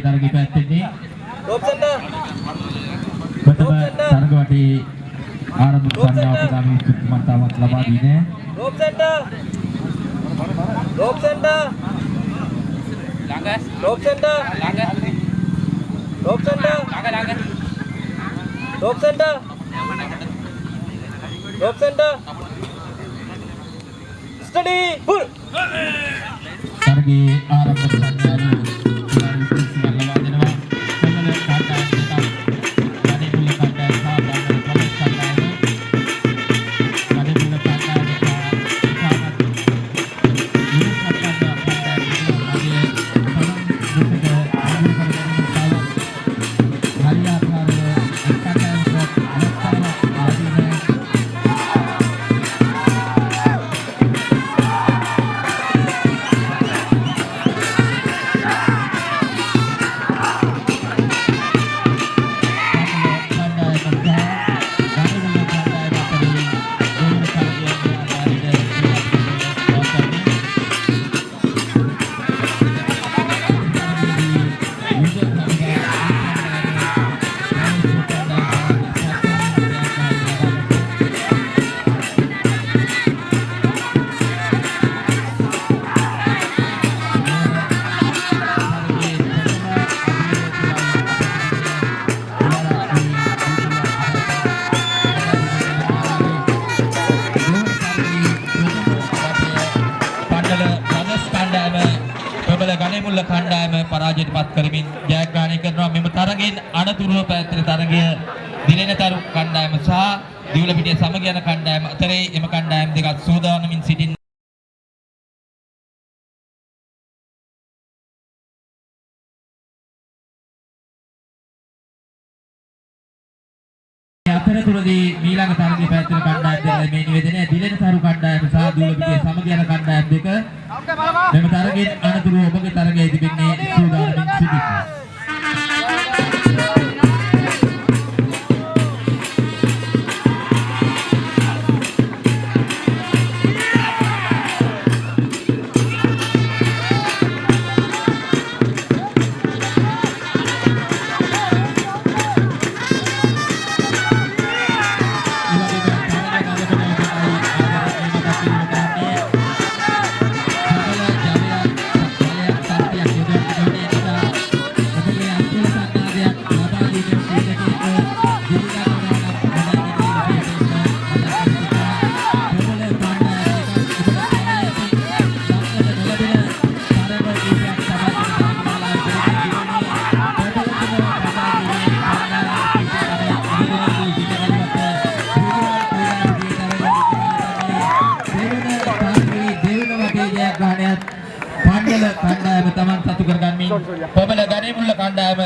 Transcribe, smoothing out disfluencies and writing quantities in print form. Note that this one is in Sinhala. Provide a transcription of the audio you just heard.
තරගය පැවැත්වෙන්නේ. Top ප්‍රථම තරග වටේ ආරම්භ සංඥාව ප්‍රදාන විස්තරමතාවක් ලබා දීනේ. Top center. Top center. Top center. Top center. Top center. Top center. Steady. Full. තරගයේ ආරම්භ සංඥාව ප්‍රදාන විස්තරමතාවක් ලබා දෙනවා. පෙරළ කාටාන් දෙකක් ගණිමුල්ල කාටාන් සහ බංගල ප්‍රමුඛ කාටාන් ගණිමුල්ල කාටාන් සහ ඉතාමත් ඉරු කාටාන් කාටාන් මගේ සමන් දෙක ආරම්භ කරගෙන හරියාකාරව කාටාන්ට අවස්ථාවක් ආදීනේ. ගණිමුල්ල කණ්ඩායම පරාජයට පත් කරමින් ජයග්‍රහණය කරනවා. මෙම තරගයෙන් අනතුරුව පැවැත්වෙන තරගය දිලෙනතරු කණ්ඩායම සහ දිවුලපිටිය සමග යන කණ්ඩායම අතරේ එම කණ්ඩායම් දෙකත් සූදානමින් සිටින අතරතුරදී මීළඟ තරගයේ පැවැත්වෙන කණ්ඩායම් දෙක මේ නිවේදනය දිලෙනතරු කණ්ඩායම සහ දිවුලපිටිය සමග යන කණ්ඩායම් දෙක මෙම තරගයෙන් අනතුරුව ඔබගේ තරගයේ තිබෙන්නේ සූදානමින් සිටිනවා. පණ්ඩල කණ්ඩායම තමන් සතු කරගන්මින් පොබල ගණිමුල්ල කණ්ඩායම